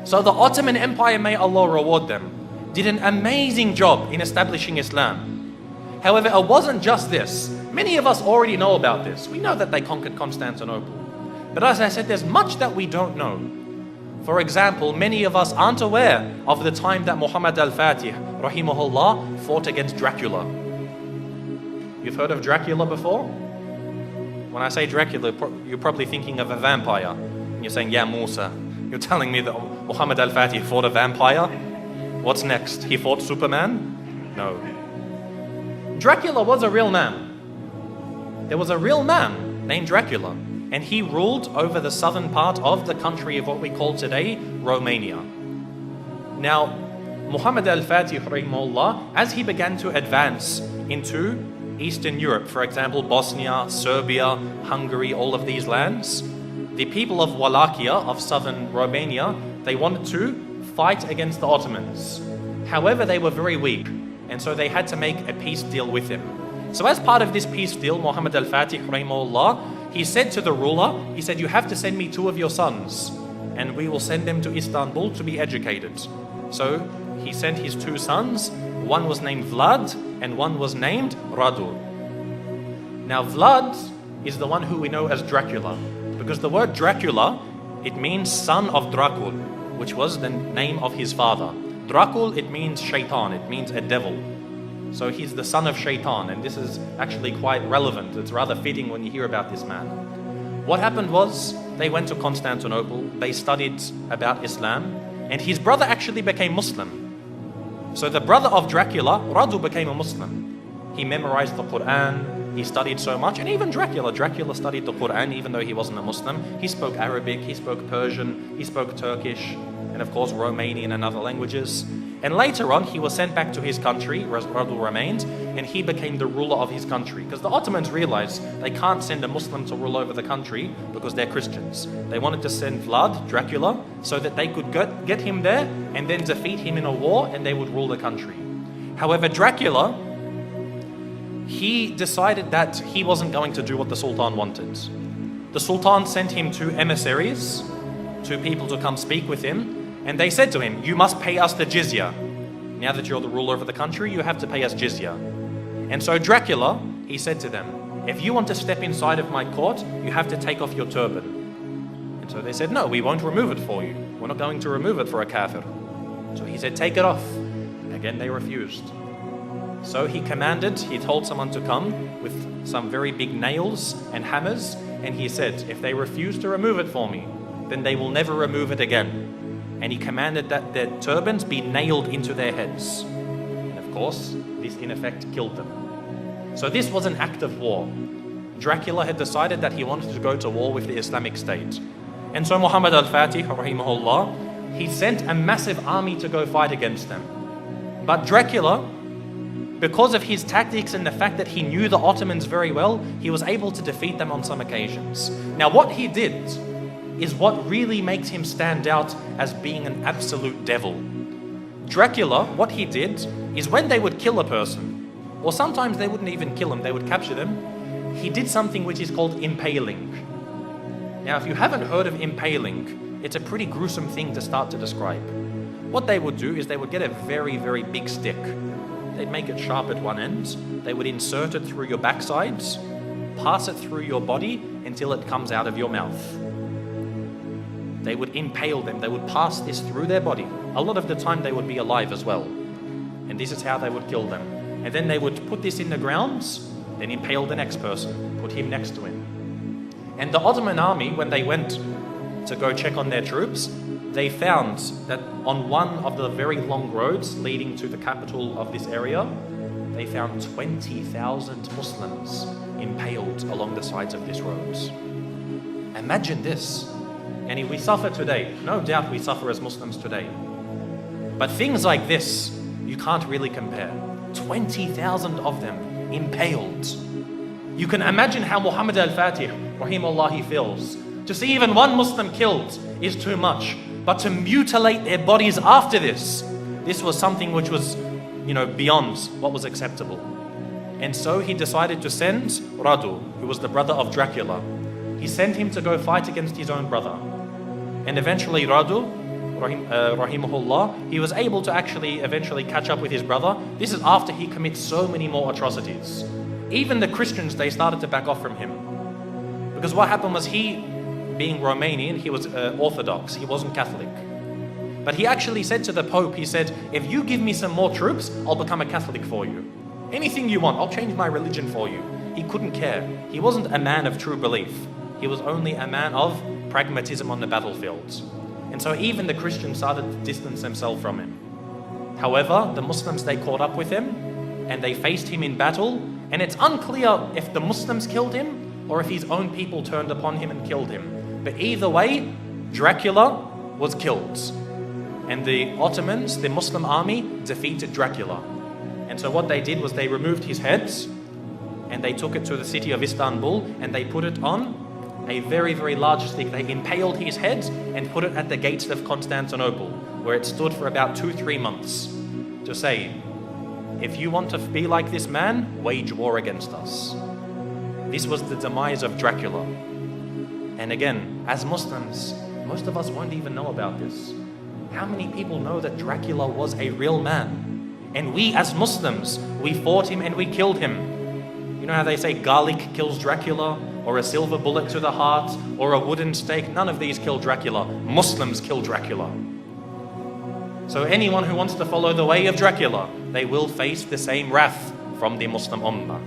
So the Ottoman Empire, may Allah reward them, did an amazing job in establishing Islam. However, it wasn't just this. Many of us already know about this. We know that they conquered Constantinople. But as I said, there's much that we don't know. For example, many of us aren't aware of the time that Muhammad al-Fatih, rahimahullah, fought against Dracula. You've heard of Dracula before? When I say Dracula, you're probably thinking of a vampire. And you're saying, yeah, Musa, you're telling me that Muhammad al-Fatih fought a vampire? What's next? He fought Superman? No. Dracula was a real man. There was a real man named Dracula, and he ruled over the southern part of the country of what we call today Romania. Now, Muhammad al-Fatih, rahimahullah, as he began to advance into Eastern Europe, for example, Bosnia, Serbia, Hungary, all of these lands, the people of Wallachia, of southern Romania, they wanted to fight against the Ottomans. However, they were very weak, and so they had to make a peace deal with him. So as part of this peace deal, Muhammad al-Fatih, rahimahullah, he said to the ruler, he said, you have to send me 2 of your sons, and we will send them to Istanbul to be educated. So he sent his 2 sons. One was named Vlad, and one was named Radu. Now Vlad is the one who we know as Dracula, because the word Dracula, it means son of Dracul, which was the name of his father. Dracul, it means shaitan, it means a devil. So he's the son of shaitan, and this is actually quite relevant. It's rather fitting when you hear about this man. What happened was, they went to Constantinople, they studied about Islam, and his brother actually became Muslim. So the brother of Dracula, Radu, became a Muslim. He memorized the Quran, he studied so much, and even Dracula studied the Quran even though he wasn't a Muslim. He spoke Arabic, he spoke Persian, he spoke Turkish, and of course Romanian and other languages. And later on, he was sent back to his country, Radu remained, and he became the ruler of his country. Because the Ottomans realized they can't send a Muslim to rule over the country because they're Christians. They wanted to send Vlad, Dracula, so that they could get him there and then defeat him in a war, and they would rule the country. However, Dracula, he decided that he wasn't going to do what the Sultan wanted. The Sultan sent him 2 emissaries, 2 people to come speak with him, and they said to him, you must pay us the jizya. Now that you're the ruler of the country, you have to pay us jizya. And so Dracula, he said to them, if you want to step inside of my court, you have to take off your turban. And so they said, no, we won't remove it for you. We're not going to remove it for a kafir. So he said, take it off. Again, they refused. So he told someone to come with some very big nails and hammers, and he said, if they refuse to remove it for me, then they will never remove it again. And he commanded that their turbans be nailed into their heads. And of course, this in effect killed them. So this was an act of war. Dracula had decided that he wanted to go to war with the Islamic State. And so Muhammad al-Fatih, rahimahullah, he sent a massive army to go fight against them. But Dracula, because of his tactics and the fact that he knew the Ottomans very well, he was able to defeat them on some occasions. Now what he did is what really makes him stand out as being an absolute devil. Dracula, what he did is when they would kill a person, or sometimes they wouldn't even kill him, they would capture them, he did something which is called impaling. Now, if you haven't heard of impaling, it's a pretty gruesome thing to start to describe. What they would do is they would get a very, very big stick. They'd make it sharp at one end, they would insert it through your backsides, pass it through your body until it comes out of your mouth. They would impale them, they would pass this through their body. A lot of the time they would be alive as well. And this is how they would kill them. And then they would put this in the ground, then impale the next person, put him next to him. And the Ottoman army, when they went to go check on their troops, they found that on one of the very long roads leading to the capital of this area, they found 20,000 Muslims impaled along the sides of this road. Imagine this. And we suffer today. No doubt we suffer as Muslims today. But things like this, you can't really compare. 20,000 of them impaled. You can imagine how Muhammad al-Fatih, rahimahullah, he feels. To see even one Muslim killed is too much. But to mutilate their bodies after this was something which was, beyond what was acceptable. And so he decided to send Radu, who was the brother of Dracula. He sent him to go fight against his own brother. And eventually Radu, rahimahullah, he was able to actually eventually catch up with his brother. This is after he commits so many more atrocities. Even the Christians, they started to back off from him. Because what happened was he, being Romanian, he was Orthodox, he wasn't Catholic. But he actually said to the Pope, he said, if you give me some more troops, I'll become a Catholic for you. Anything you want, I'll change my religion for you. He couldn't care. He wasn't a man of true belief. He was only a man of pragmatism on the battlefields. And so even the Christians started to distance themselves from him. However, the Muslims, they caught up with him and they faced him in battle. And it's unclear if the Muslims killed him or if his own people turned upon him and killed him. But either way, Dracula was killed. And the Ottomans, the Muslim army, defeated Dracula. And so what they did was they removed his heads and they took it to the city of Istanbul and they put it on a very, very large stick. They impaled his head and put it at the gates of Constantinople, where it stood for about 2-3 months, to say, if you want to be like this man, wage war against us. This was the demise of Dracula. And again, as Muslims, most of us won't even know about this. How many people know that Dracula was a real man? And we as Muslims, we fought him and we killed him. You know how they say garlic kills Dracula, or a silver bullet to the heart, or a wooden stake? None of these kill Dracula. Muslims kill Dracula. So anyone who wants to follow the way of Dracula, they will face the same wrath from the Muslim Ummah.